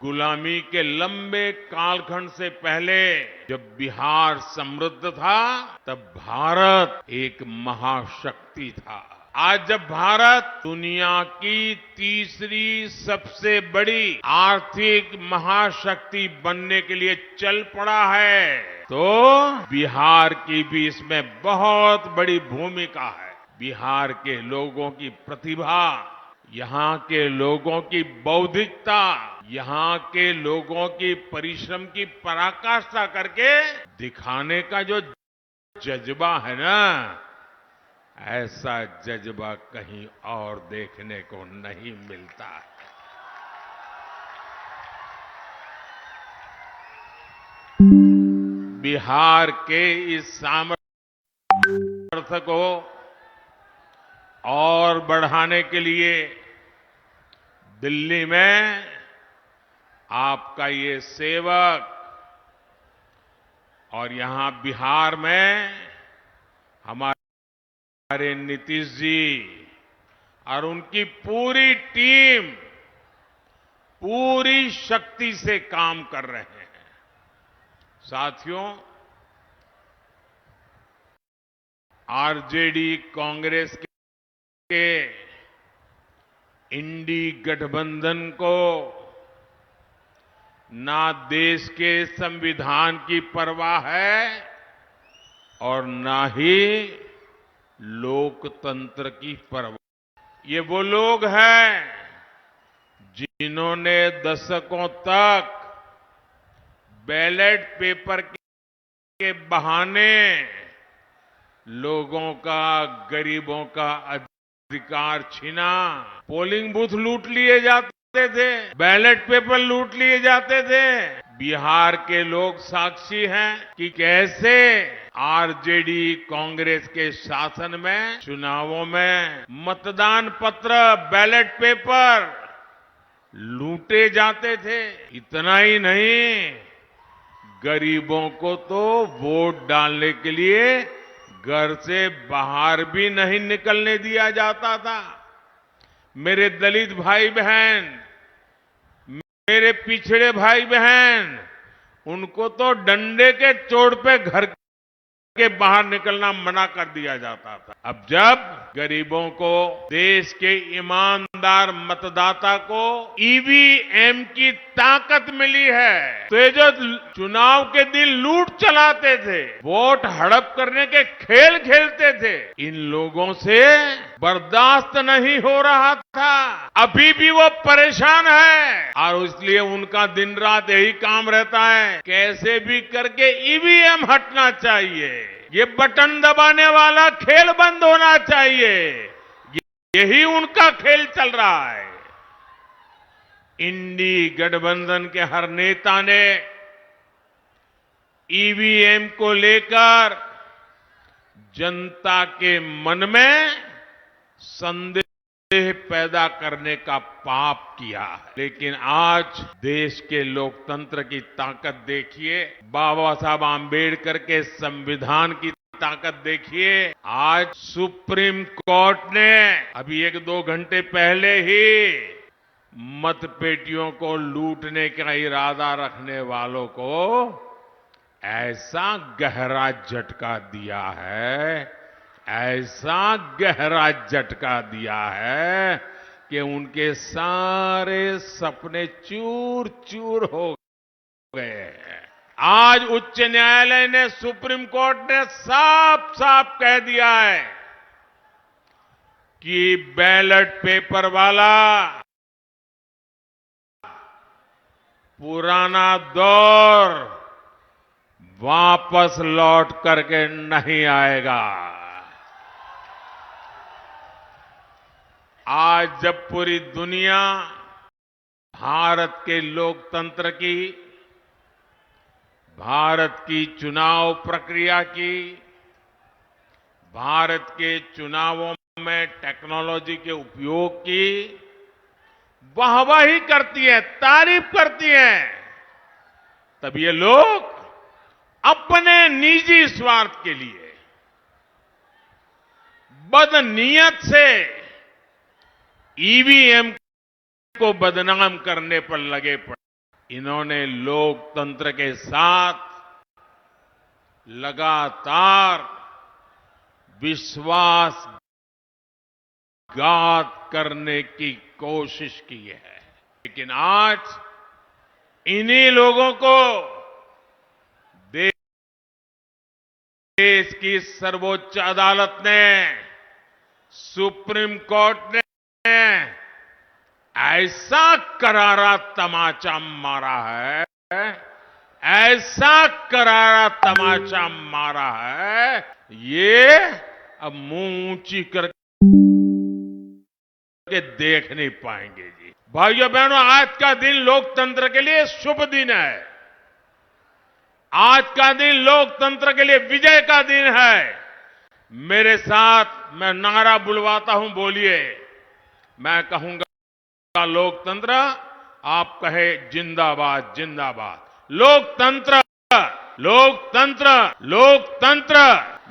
गुलामी के लंबे कालखंड से पहले जब बिहार समृद्ध था, तब भारत एक महाशक्ति था। आज जब भारत दुनिया की तीसरी सबसे बड़ी आर्थिक महाशक्ति बनने के लिए चल पड़ा है, तो बिहार की भी इसमें बहुत बड़ी भूमिका है। बिहार के लोगों की प्रतिभा, यहाँ के लोगों की बौद्धिकता, यहाँ के लोगों की परिश्रम की पराकाष्ठा करके दिखाने का जो जज्बा है ना, ऐसा जज्बा कहीं और देखने को नहीं मिलता है। बिहार के इस सामर्थ्य को और बढ़ाने के लिए दिल्ली में आपका ये सेवक और यहां बिहार में हमारे नीतीश जी और उनकी पूरी टीम पूरी शक्ति से काम कर रहे हैं। साथियों, आरजेडी कांग्रेस के इंडी गठबंधन को ना देश के संविधान की परवाह है और ना ही लोकतंत्र की परवाह। ये वो लोग हैं जिन्होंने दशकों तक बैलेट पेपर के बहाने लोगों का, गरीबों का अधिकार छीना। पोलिंग बूथ लूट लिए जाते थे, बैलेट पेपर लूट लिए जाते थे। बिहार के लोग साक्षी हैं कि कैसे आरजेडी कांग्रेस के शासन में चुनावों में मतदान पत्र, बैलेट पेपर लूटे जाते थे। इतना ही नहीं, गरीबों को तो वोट डालने के लिए घर से बाहर भी नहीं निकलने दिया जाता था। मेरे दलित भाई बहन, मेरे पिछड़े भाई बहन, उनको तो डंडे के चोट पे घर के बाहर निकलना मना कर दिया जाता था। अब जब गरीबों को, देश के ईमानदार मतदाता को ईवीएम की ताकत मिली है, तो ये जो चुनाव के दिन लूट चलाते थे, वोट हड़प करने के खेल खेलते थे, इन लोगों से बर्दाश्त नहीं हो रहा था। अभी भी वो परेशान है और इसलिए उनका दिन रात यही काम रहता है, कैसे भी करके ईवीएम हटना चाहिए, ये बटन दबाने वाला खेल बंद होना चाहिए। यही उनका खेल चल रहा है। इंडी गठबंधन के हर नेता ने ईवीएम को लेकर जनता के मन में संदेह पैदा करने का पाप किया है। लेकिन आज देश के लोकतंत्र की ताकत देखिए, बाबा साहब आंबेडकर के संविधान की ताकत देखिए। आज सुप्रीम कोर्ट ने अभी 1-2 घंटे पहले ही मतपेटियों को लूटने का इरादा रखने वालों को ऐसा गहरा झटका दिया है, ऐसा गहरा झटका दिया है कि उनके सारे सपने चूर चूर हो गए हैं। आज उच्च न्यायालय ने, सुप्रीम कोर्ट ने साफ साफ कह दिया है कि बैलेट पेपर वाला पुराना दौर वापस लौट करके नहीं आएगा। आज जब पूरी दुनिया भारत के लोकतंत्र की, भारत की चुनाव प्रक्रिया की, भारत के चुनावों में टेक्नोलॉजी के उपयोग की वाहवाही करती है, तारीफ करती है, तब ये लोग अपने निजी स्वार्थ के लिए बदनीयत से ईवीएम को बदनाम करने पर लगे पड़े। इन्होंने लोकतंत्र के साथ लगातार विश्वासघात करने की कोशिश की है। लेकिन आज इन्हीं लोगों को देश की सर्वोच्च अदालत ने, सुप्रीम कोर्ट ने ऐसा करारा तमाचा मारा है, ऐसा करारा तमाचा मारा है, ये अब मुंह ऊंची करके देख नहीं पाएंगे जी। भाइयों बहनों, आज का दिन लोकतंत्र के लिए शुभ दिन है। आज का दिन लोकतंत्र के लिए विजय का दिन है। मेरे साथ मैं नारा बुलवाता हूं, बोलिए। मैं कहूंगा लोकतंत्र, आप कहे जिंदाबाद जिंदाबाद। लोकतंत्र लोकतंत्र लोकतंत्र।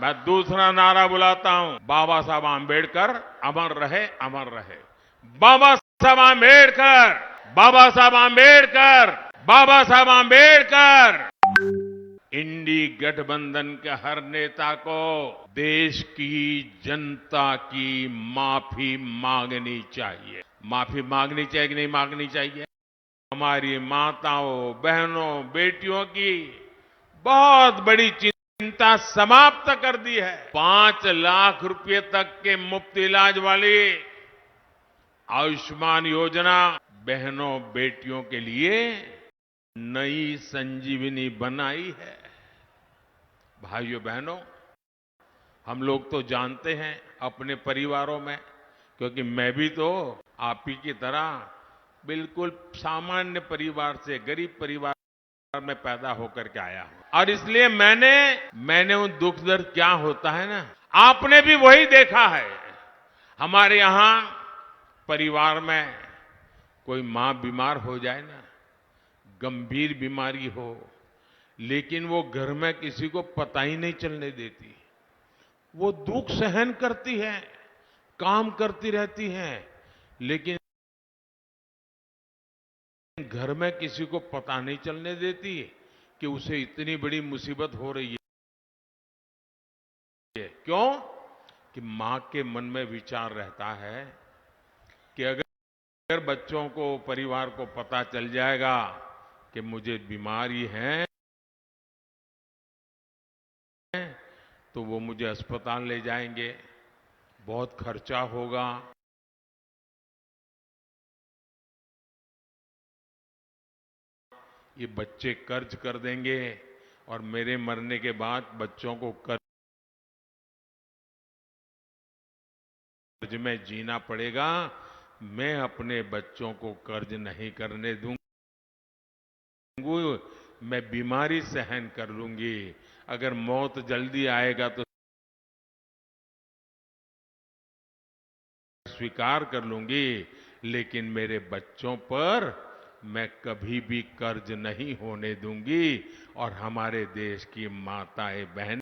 मैं दूसरा नारा बुलाता हूं, बाबा साहब आंबेडकर अमर रहे अमर रहे। बाबा साहब आंबेडकर, बाबा साहब आंबेडकर, बाबा साहब आंबेडकर। इंडी गठबंधन के हर नेता को देश की जनता की माफी मांगनी चाहिए। माफी मांगनी चाहिए कि नहीं मांगनी चाहिए? हमारी माताओं, बहनों, बेटियों की बहुत बड़ी चिंता समाप्त कर दी है। 5 लाख रुपए तक के मुफ्त इलाज वाली आयुष्मान योजना बहनों बेटियों के लिए नई संजीवनी बनाई है। भाइयों बहनों, हम लोग तो जानते हैं अपने परिवारों में, क्योंकि मैं भी तो आप ही की तरह बिल्कुल सामान्य परिवार से, गरीब परिवार में पैदा होकर के आया हूं। और इसलिए मैंने उन दुख दर्द क्या होता है ना, आपने भी वही देखा है। हमारे यहां परिवार में कोई मां बीमार हो जाए ना, गंभीर बीमारी हो, लेकिन वो घर में किसी को पता ही नहीं चलने देती। वो दुख सहन करती है, काम करती रहती है, लेकिन घर में किसी को पता नहीं चलने देती कि उसे इतनी बड़ी मुसीबत हो रही है। क्यों? कि मां के मन में विचार रहता है कि अगर बच्चों को, परिवार को पता चल जाएगा कि मुझे बीमारी है, तो वो मुझे अस्पताल ले जाएंगे, बहुत खर्चा होगा, ये बच्चे कर्ज कर देंगे और मेरे मरने के बाद बच्चों को कर्ज में जीना पड़ेगा। मैं अपने बच्चों को कर्ज नहीं करने दूंगी, मैं बीमारी सहन कर लूंगी। अगर मौत जल्दी आएगा तो स्वीकार कर लूंगी, लेकिन मेरे बच्चों पर मैं कभी भी कर्ज नहीं होने दूंगी। और हमारे देश की माताएं, बहनें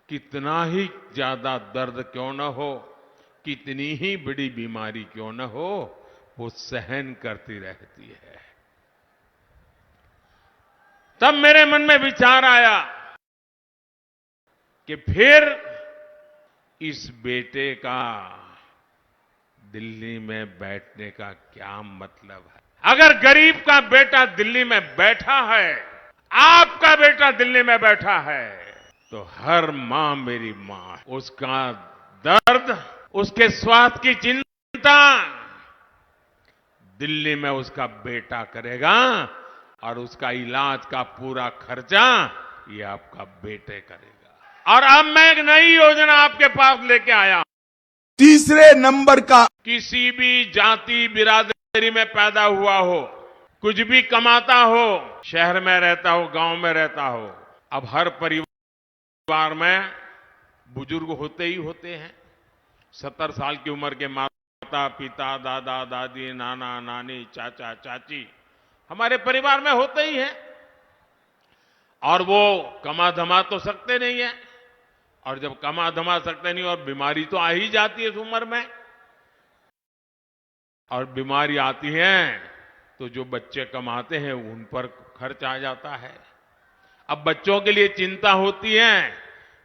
कितना ही ज्यादा दर्द क्यों न हो, कितनी ही बड़ी बीमारी क्यों न हो, वो सहन करती रहती है। तब मेरे मन में विचार आया कि फिर इस बेटे का दिल्ली में बैठने का क्या मतलब है? अगर गरीब का बेटा दिल्ली में बैठा है, आपका बेटा दिल्ली में बैठा है, तो हर मां मेरी मां है। उसका दर्द, उसके स्वास्थ्य की चिंता दिल्ली में उसका बेटा करेगा, और उसका इलाज का पूरा खर्चा ये आपका बेटे करेगा। और अब मैं एक नई योजना आपके पास लेके आया हूं। तीसरे नंबर का, किसी भी जाति बिरादरी में पैदा हुआ हो, कुछ भी कमाता हो, शहर में रहता हो, गांव में रहता हो, अब हर परिवार में बुजुर्ग होते ही होते हैं। 70 साल की उम्र के माता पिता, दादा दादी, नाना नानी, चाचा चाची हमारे परिवार में होते ही हैं। और वो कमा धमा तो सकते नहीं है, और जब कमा धमा सकते नहीं और बीमारी तो आ ही जाती है इस उम्र में, और बीमारी आती है तो जो बच्चे कमाते हैं उन पर खर्च आ जाता है। अब बच्चों के लिए चिंता होती है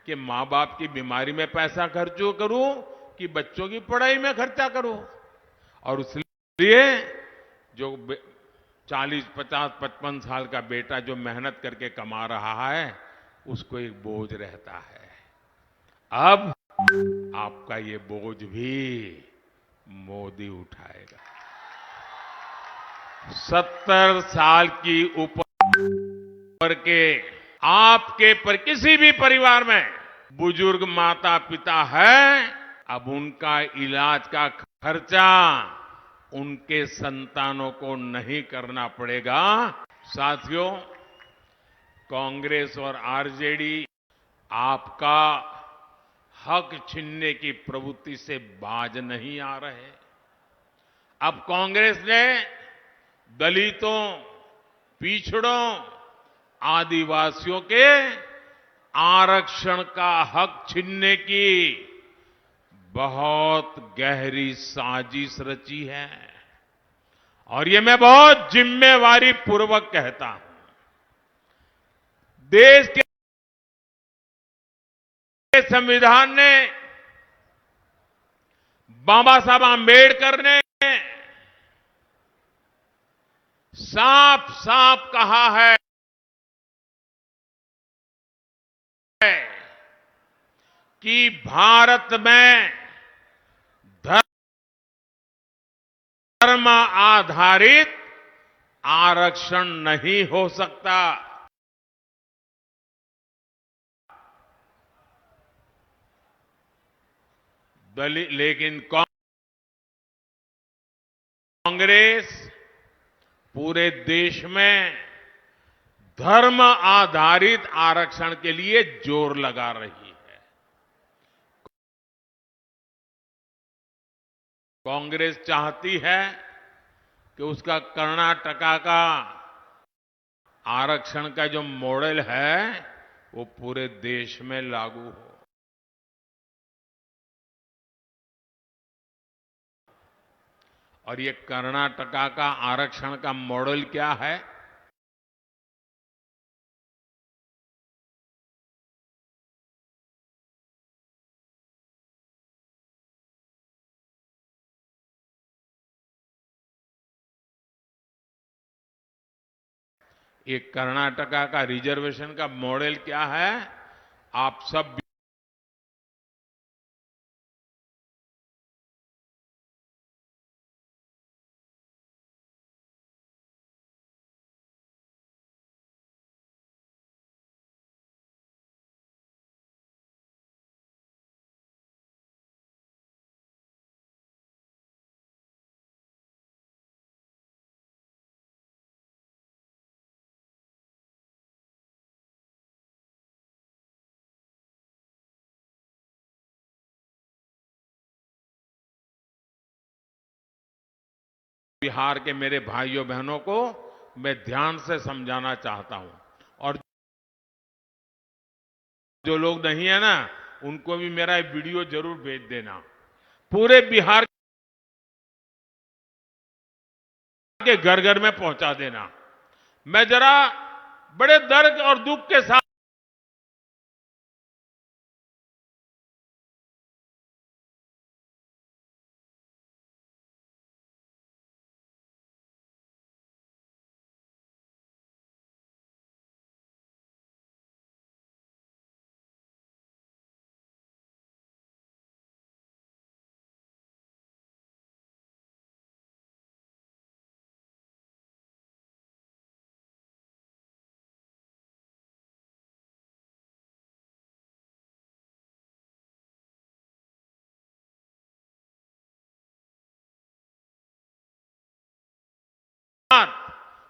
कि मां बाप की बीमारी में पैसा खर्च करूं कि बच्चों की पढ़ाई में खर्चा करूं। और इसलिए जो 40, 50, 55 साल का बेटा जो मेहनत करके कमा रहा है उसको एक बोझ रहता है। अब आपका ये बोझ भी मोदी उठाएगा। 70 साल की उम्र के आपके पर किसी भी परिवार में बुजुर्ग माता पिता है, अब उनका इलाज का खर्चा उनके संतानों को नहीं करना पड़ेगा। साथियों, कांग्रेस और आरजेडी आपका हक छीनने की प्रवृत्ति से बाज नहीं आ रहे। अब कांग्रेस ने दलितों, पिछड़ों, आदिवासियों के आरक्षण का हक छीनने की बहुत गहरी साजिश रची है। और ये मैं बहुत जिम्मेवारी पूर्वक कहता हूं। देश के संविधान ने, बाबा साहब आंबेडकर ने साफ साफ कहा है कि भारत में धर्म आधारित आरक्षण नहीं हो सकता। लेकिन कांग्रेस पूरे देश में धर्म आधारित आरक्षण के लिए जोर लगा रही है। कांग्रेस चाहती है कि उसका कर्नाटका का आरक्षण का जो मॉडल है वो पूरे देश में लागू हो। और ये कर्नाटका का आरक्षण का मॉडल क्या है? ये कर्नाटका का रिजर्वेशन का मॉडल क्या है? आप सब बिहार के मेरे भाइयों बहनों को मैं ध्यान से समझाना चाहता हूं। और जो लोग नहीं है ना, उनको भी मेरा ये वीडियो जरूर भेज देना। पूरे बिहार के घर घर में पहुंचा देना। मैं जरा बड़े दर्द और दुख के साथ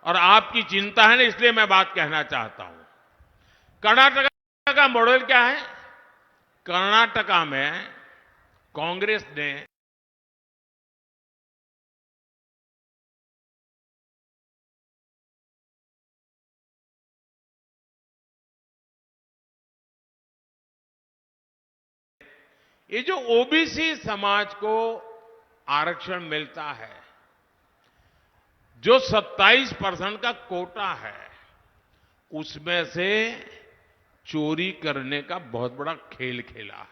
और आपकी चिंता है ना, इसलिए मैं बात कहना चाहता हूं। कर्नाटका का मॉडल क्या है? कर्नाटका में कांग्रेस ने ये जो ओबीसी समाज को आरक्षण मिलता है, जो 27% का कोटा है, उसमें से चोरी करने का बहुत बड़ा खेल खेला है।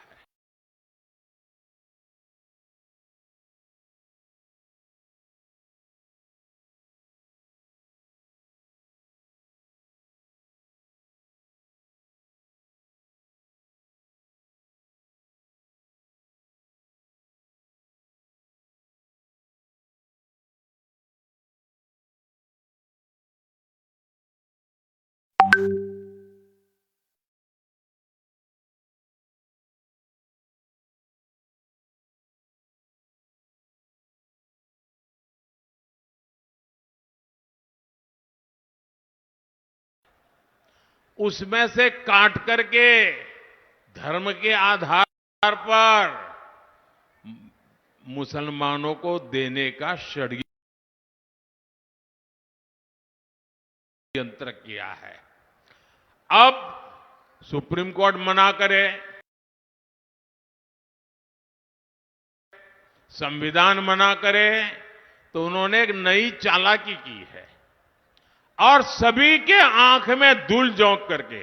उसमें से काट करके धर्म के आधार पर मुसलमानों को देने का षड्यंत्र किया है। अब सुप्रीम कोर्ट मना करे, संविधान मना करे, तो उन्होंने एक नई चालाकी की है और सभी के आंख में धूल झोंक करके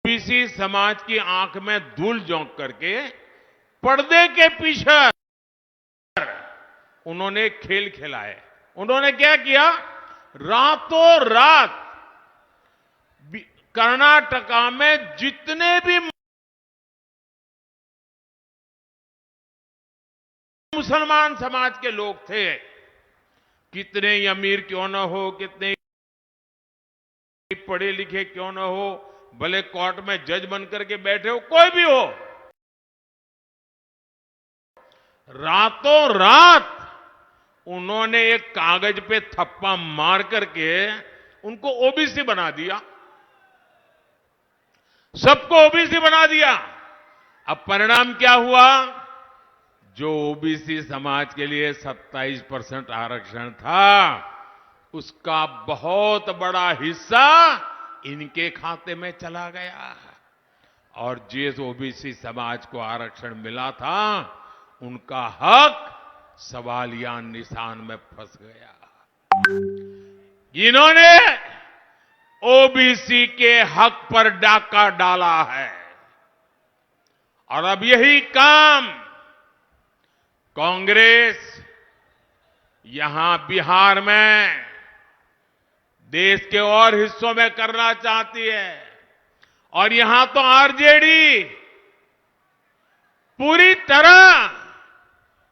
ओबीसी समाज की आंख में धूल झोंक करके पर्दे के पीछे उन्होंने खेल खेला है। उन्होंने क्या किया, रातों रात कर्नाटका में जितने भी मुसलमान समाज के लोग थे, कितने ही अमीर क्यों न हो, कितने ही पढ़े लिखे क्यों न हो, भले कोर्ट में जज बन करके बैठे हो, कोई भी हो, रातों रात उन्होंने एक कागज पे थप्पा मार करके उनको ओबीसी बना दिया, सबको ओबीसी बना दिया। अब परिणाम क्या हुआ, जो ओबीसी समाज के लिए 27% आरक्षण था, उसका बहुत बड़ा हिस्सा इनके खाते में चला गया और जिस ओबीसी समाज को आरक्षण मिला था, उनका हक सवालिया निशान में फंस गया। इन्होंने ओबीसी के हक पर डाका डाला है और अब यही काम कांग्रेस यहां बिहार में, देश के और हिस्सों में करना चाहती है और यहां तो आरजेडी पूरी तरह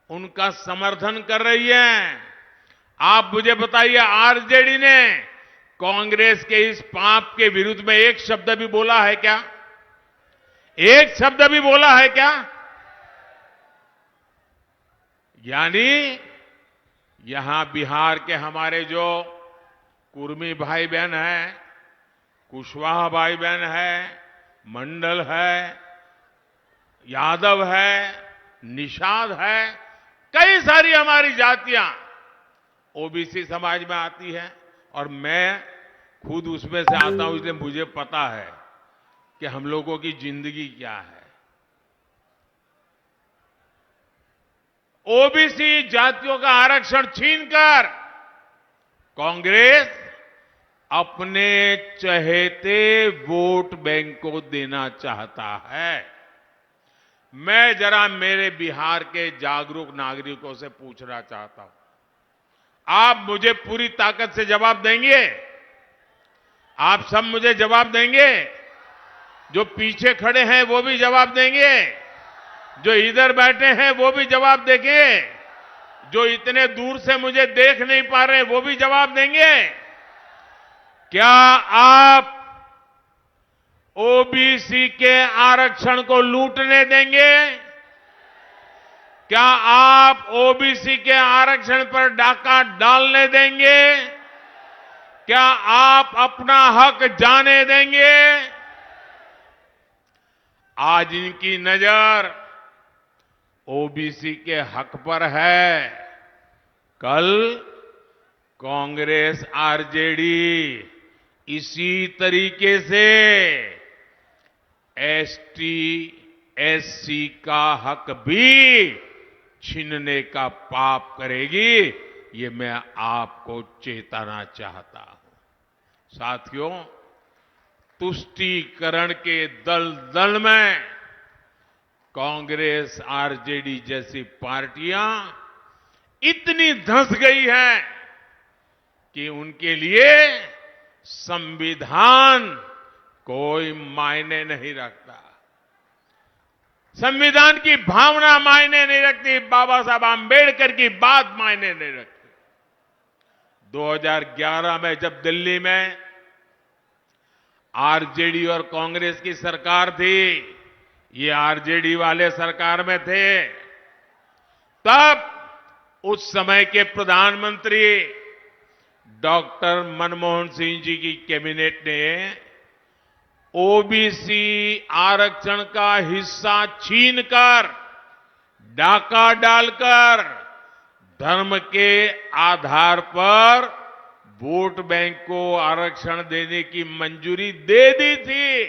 उनका समर्थन कर रही है। आप मुझे बताइए, आरजेडी ने कांग्रेस के इस पाप के विरुद्ध में एक शब्द भी बोला है क्या? एक शब्द भी बोला है क्या? यानी यहां बिहार के हमारे जो कुर्मी भाई बहन हैं, कुशवाहा भाई बहन है, मंडल है, यादव है, निषाद है, कई सारी हमारी जातियां ओबीसी समाज में आती है और मैं खुद उसमें से आता हूं, इसलिए मुझे पता है कि हम लोगों की जिंदगी क्या है। ओबीसी जातियों का आरक्षण छीनकर कांग्रेस अपने चहेते वोट बैंक को देना चाहता है। मैं जरा मेरे बिहार के जागरूक नागरिकों से पूछना चाहता हूं, आप मुझे पूरी ताकत से जवाब देंगे? आप सब मुझे जवाब देंगे? जो पीछे खड़े हैं वो भी जवाब देंगे, जो इधर बैठे हैं वो भी जवाब देंगे, जो इतने दूर से मुझे देख नहीं पा रहे वो भी जवाब देंगे। क्या आप ओबीसी के आरक्षण को लूटने देंगे? क्या आप ओबीसी के आरक्षण पर डाका डालने देंगे? क्या आप अपना हक जाने देंगे? आज इनकी नजर ओबीसी के हक पर है, कल कांग्रेस आरजेडी इसी तरीके से एसटी एससी का हक भी छीनने का पाप करेगी, ये मैं आपको चेताना चाहता हूं। साथियों, तुष्टीकरण के दलदल में कांग्रेस, आरजेडी जैसी पार्टियां इतनी धंस गई हैं कि उनके लिए संविधान कोई मायने नहीं रखता। संविधान की भावना मायने नहीं रखती, बाबा साहब आंबेडकर की बात मायने नहीं रखती। 2011 में जब दिल्ली में आरजेडी और कांग्रेस की सरकार थी, ये आरजेडी वाले सरकार में थे, तब उस समय के प्रधानमंत्री डॉक्टर मनमोहन सिंह जी की कैबिनेट ने ओबीसी आरक्षण का हिस्सा छीनकर, डाका डालकर धर्म के आधार पर वोट बैंक को आरक्षण देने की मंजूरी दे दी थी।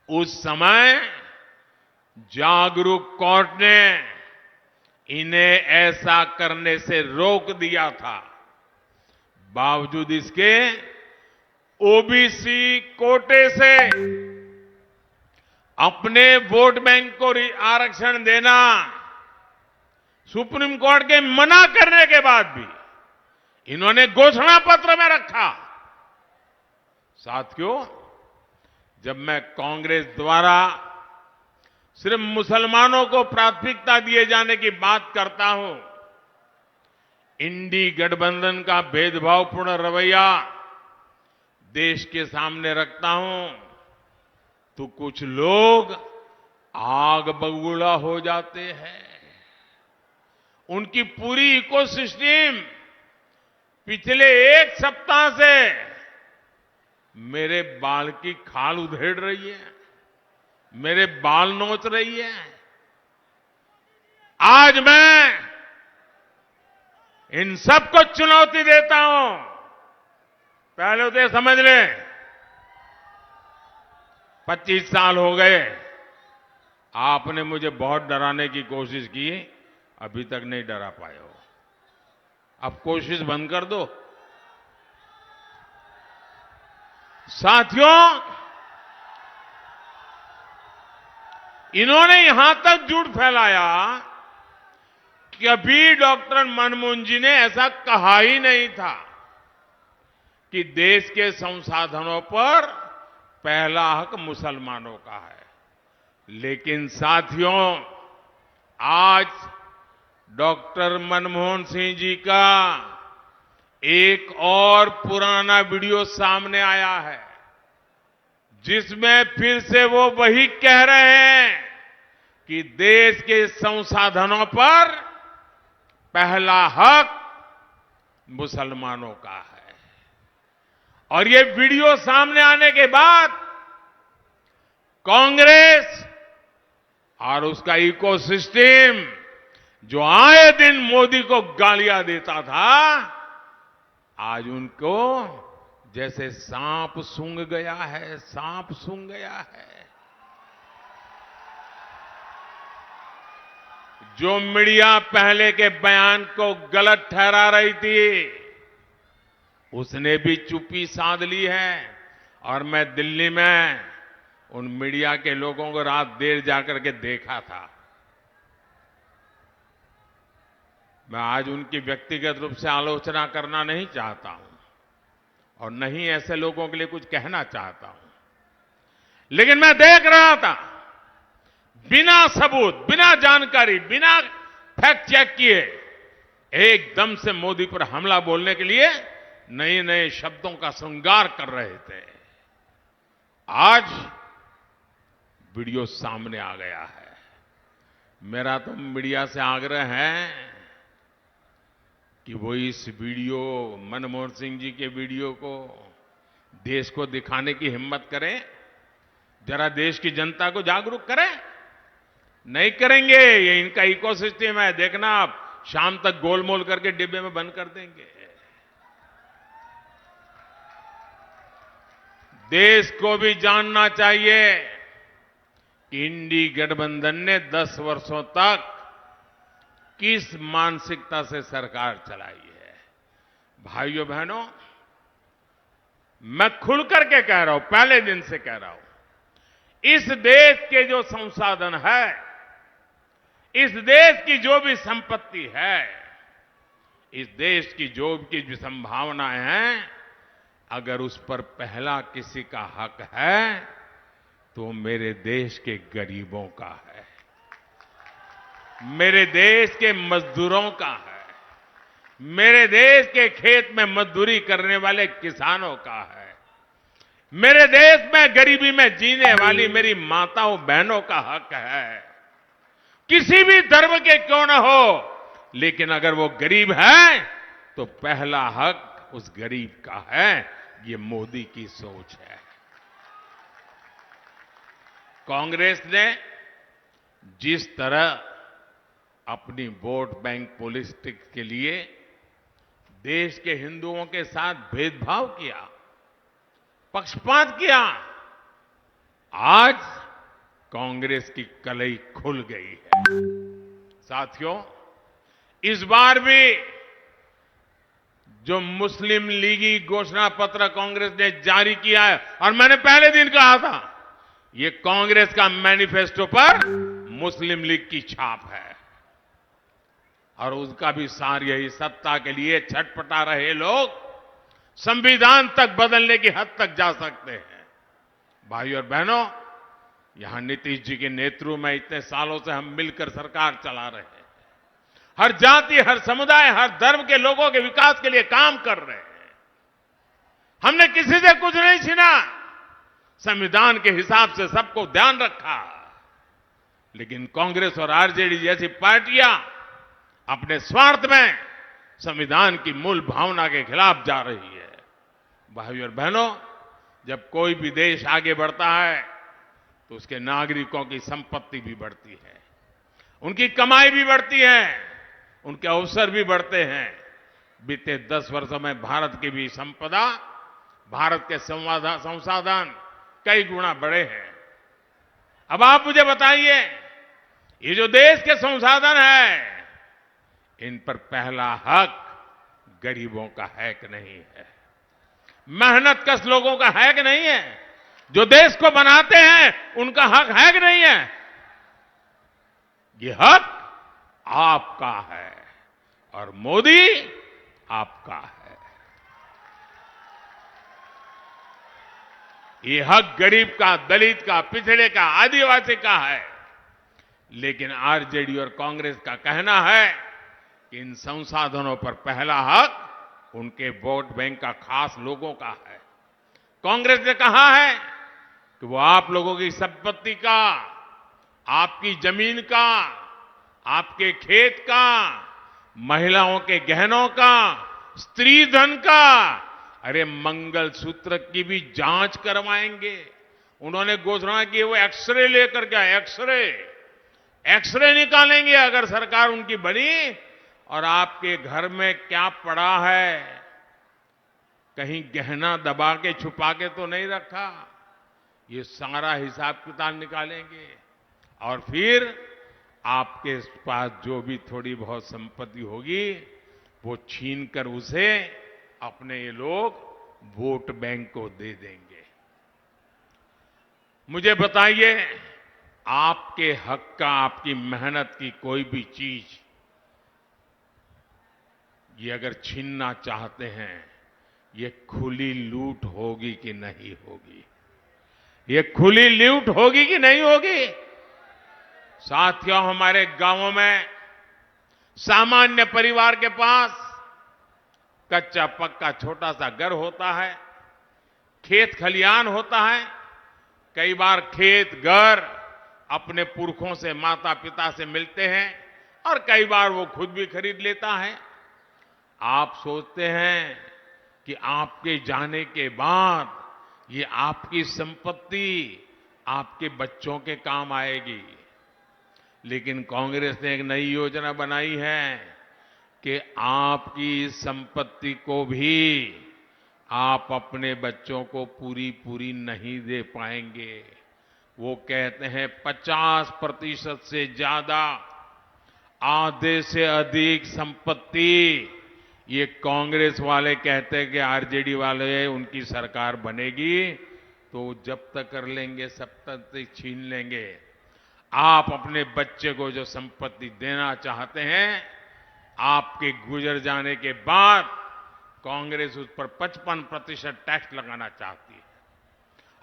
उस समय जागरूक कोर्ट ने इन्हें ऐसा करने से रोक दिया था। बावजूद इसके ओबीसी कोटे से अपने वोट बैंक को आरक्षण देना सुप्रीम कोर्ट के मना करने के बाद भी इन्होंने घोषणा पत्र में रखा। साथियों, जब मैं कांग्रेस द्वारा सिर्फ मुसलमानों को प्राथमिकता दिए जाने की बात करता हूं, इंडी गठबंधन का भेदभावपूर्ण रवैया देश के सामने रखता हूं, तो कुछ लोग आग बबूला हो जाते हैं। उनकी पूरी इकोसिस्टम पिछले एक सप्ताह से मेरे बाल की खाल उधेड़ रही है, मेरे बाल नोच रही है। आज मैं इन सबको चुनौती देता हूं। पहले तो ये समझ लें, 25 साल हो गए, आपने मुझे बहुत डराने की कोशिश की, अभी तक नहीं डरा पाए हो। अब कोशिश बंद कर दो। साथियों, इन्होंने यहां तक झूठ फैलाया कि अभी डॉक्टर मनमोहन जी ने ऐसा कहा ही नहीं था कि देश के संसाधनों पर पहला हक मुसलमानों का है। लेकिन साथियों, आज डॉक्टर मनमोहन सिंह जी का एक और पुराना वीडियो सामने आया है, जिसमें फिर से वो वही कह रहे हैं कि देश के संसाधनों पर पहला हक मुसलमानों का है। और ये वीडियो सामने आने के बाद कांग्रेस और उसका इकोसिस्टम, जो आए दिन मोदी को गालियां देता था, आज उनको जैसे सांप सूंघ गया है, सांप सूंघ गया है। जो मीडिया पहले के बयान को गलत ठहरा रही थी, उसने भी चुप्पी साध ली है। और मैं दिल्ली में उन मीडिया के लोगों को रात देर जाकर के देखा था। मैं आज उनकी व्यक्तिगत रूप से आलोचना करना नहीं चाहता हूं और नहीं ऐसे लोगों के लिए कुछ कहना चाहता हूं, लेकिन मैं देख रहा था, बिना सबूत, बिना जानकारी, बिना फैक्ट चेक किए एकदम से मोदी पर हमला बोलने के लिए नए नए शब्दों का श्रृंगार कर रहे थे। आज वीडियो सामने आ गया है। मेरा तो मीडिया से आग्रह है कि वो इस वीडियो, मनमोहन सिंह जी के वीडियो को देश को दिखाने की हिम्मत करें, जरा देश की जनता को जागरूक करें। नहीं करेंगे, ये इनका इकोसिस्टम है, देखना आप शाम तक गोलमोल करके डिब्बे में बंद कर देंगे। देश को भी जानना चाहिए कि इंडी गठबंधन ने 10 वर्षों तक किस मानसिकता से सरकार चलाई है। भाइयों बहनों, मैं खुल करके कह रहा हूं, पहले दिन से कह रहा हूं, इस देश के जो संसाधन है, इस देश की जो भी संपत्ति है, इस देश की जो भी संभावनाएं हैं, अगर उस पर पहला किसी का हक है तो मेरे देश के गरीबों का है, मेरे देश के मजदूरों का है, मेरे देश के खेत में मजदूरी करने वाले किसानों का है, मेरे देश में गरीबी में जीने वाली मेरी माताओं बहनों का हक है। किसी भी धर्म के क्यों न हो, लेकिन अगर वो गरीब है तो पहला हक उस गरीब का है। ये मोदी की सोच है। कांग्रेस ने जिस तरह अपनी वोट बैंक पॉलिटिक्स के लिए देश के हिंदुओं के साथ भेदभाव किया, पक्षपात किया, आज कांग्रेस की कलई खुल गई है। साथियों, इस बार भी जो मुस्लिम लीगी घोषणा पत्र कांग्रेस ने जारी किया है, और मैंने पहले दिन कहा था, ये कांग्रेस का मैनिफेस्टो पर मुस्लिम लीग की छाप है। और उसका भी सार यही, सत्ता के लिए छटपटा रहे लोग संविधान तक बदलने की हद तक जा सकते हैं। भाइयों और बहनों, यहां नीतीश जी के नेतृत्व में इतने सालों से हम मिलकर सरकार चला रहे हैं। हर जाति, हर समुदाय, हर धर्म के लोगों के विकास के लिए काम कर रहे हैं। हमने किसी से कुछ नहीं छीना, संविधान के हिसाब से सबको ध्यान रखा। लेकिन कांग्रेस और आरजेडी जैसी पार्टियां अपने स्वार्थ में संविधान की मूल भावना के खिलाफ जा रही है। भाइयों और बहनों, जब कोई भी देश आगे बढ़ता है तो उसके नागरिकों की संपत्ति भी बढ़ती है, उनकी कमाई भी बढ़ती है, उनके अवसर भी बढ़ते हैं। बीते 10 वर्षों में भारत की भी संपदा, भारत के संसाधन कई गुना बढ़े हैं। अब आप मुझे बताइए, ये जो देश के संसाधन है, इन पर पहला हक गरीबों का है कि नहीं है? मेहनतकश लोगों का है कि नहीं है? जो देश को बनाते हैं उनका हक है कि नहीं है? ये हक आपका है और मोदी आपका है। ये हक गरीब का, दलित का, पिछड़े का, आदिवासी का है। लेकिन आरजेडी और कांग्रेस का कहना है कि इन संसाधनों पर पहला हक उनके वोट बैंक का, खास लोगों का है। कांग्रेस ने कहा है कि वो आप लोगों की संपत्ति का, आपकी जमीन का, आपके खेत का, महिलाओं के गहनों का, स्त्री धन का, अरे मंगलसूत्र की भी जांच करवाएंगे। उन्होंने घोषणा की वो एक्सरे लेकर के आए, एक्सरे निकालेंगे अगर सरकार उनकी बनी, और आपके घर में क्या पड़ा है, कहीं गहना दबा के छुपा के तो नहीं रखा, ये सारा हिसाब किताब निकालेंगे। और फिर आपके पास जो भी थोड़ी बहुत संपत्ति होगी वो छीन कर उसे अपने ये लोग वोट बैंक को दे देंगे। मुझे बताइए, आपके हक का, आपकी मेहनत की कोई भी चीज ये अगर छीनना चाहते हैं, ये खुली लूट होगी कि नहीं होगी? ये खुली लूट होगी कि नहीं होगी? साथियों, हमारे गांवों में सामान्य परिवार के पास कच्चा पक्का छोटा सा घर होता है, खेत खलियान होता है। कई बार खेत घर अपने पुरखों से, माता पिता से मिलते हैं, और कई बार वो खुद भी खरीद लेता है। आप सोचते हैं कि आपके जाने के बाद ये आपकी संपत्ति आपके बच्चों के काम आएगी। लेकिन कांग्रेस ने एक नई योजना बनाई है कि आपकी संपत्ति को भी आप अपने बच्चों को पूरी पूरी नहीं दे पाएंगे, वो कहते हैं 50% से ज्यादा, आधे से अधिक संपत्ति ये कांग्रेस वाले कहते हैं कि आरजेडी वाले उनकी सरकार बनेगी तो जब तक कर लेंगे सब तक छीन लेंगे। आप अपने बच्चे को जो संपत्ति देना चाहते हैं, आपके गुजर जाने के बाद कांग्रेस उस पर 55% टैक्स लगाना चाहती है।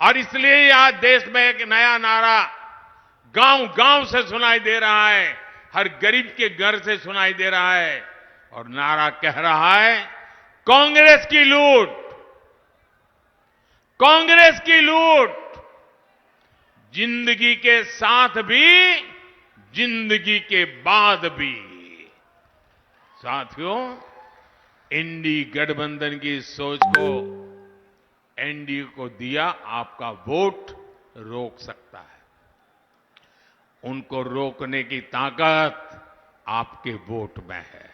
और इसलिए आज देश में एक नया नारा गांव-गांव से सुनाई दे रहा है, हर गरीब के घर से सुनाई दे रहा है और नारा कह रहा है, कांग्रेस की लूट, कांग्रेस की लूट, जिंदगी के साथ भी, जिंदगी के बाद भी। साथियों, एनडीए गठबंधन की सोच को एनडीए को दिया आपका वोट रोक सकता है। उनको रोकने की ताकत आपके वोट में है।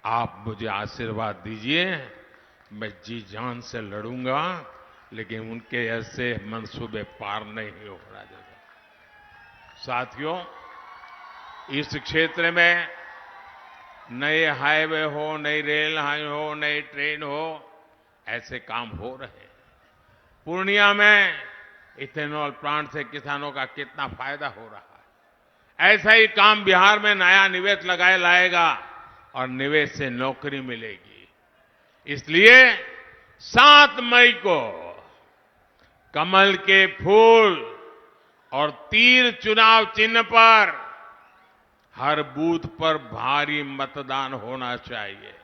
आप मुझे आशीर्वाद दीजिए, मैं जी जान से लड़ूंगा, लेकिन उनके ऐसे मंसूबे पार नहीं हो रहा देगा। साथियों, इस क्षेत्र में नए हाईवे हो, नई रेल हो, नई ट्रेन हो, ऐसे काम हो रहे हैं। पूर्णिया में इथेनॉल प्लांट से किसानों का कितना फायदा हो रहा है। ऐसा ही काम बिहार में नया निवेश लाएगा और निवेश से नौकरी मिलेगी। इसलिए 7 मई को कमल के फूल और तीर चुनाव चिन्ह पर हर बूथ पर भारी मतदान होना चाहिए।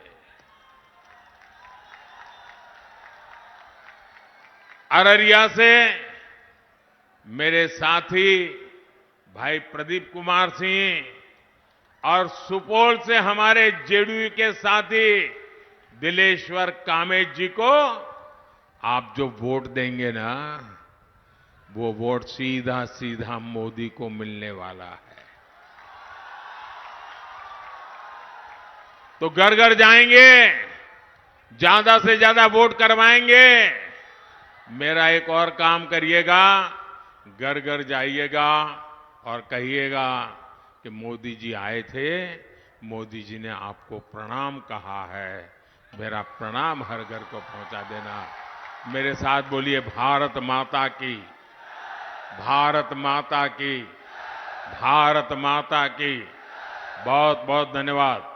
अररिया से मेरे साथी भाई प्रदीप कुमार सिंह और सुपौल से हमारे जेडीयू के साथी दिलेश्वर कामेत जी को आप जो वोट देंगे ना, वो वोट सीधा सीधा मोदी को मिलने वाला है। तो घर घर जाएंगे, ज्यादा से ज्यादा वोट करवाएंगे। मेरा एक और काम करिएगा, घर घर जाइएगा और कहिएगा कि मोदी जी आए थे, मोदी जी ने आपको प्रणाम कहा है, मेरा प्रणाम हर घर को पहुंचा देना। मेरे साथ बोलिए, भारत माता की, भारत माता की, भारत माता की। बहुत बहुत धन्यवाद।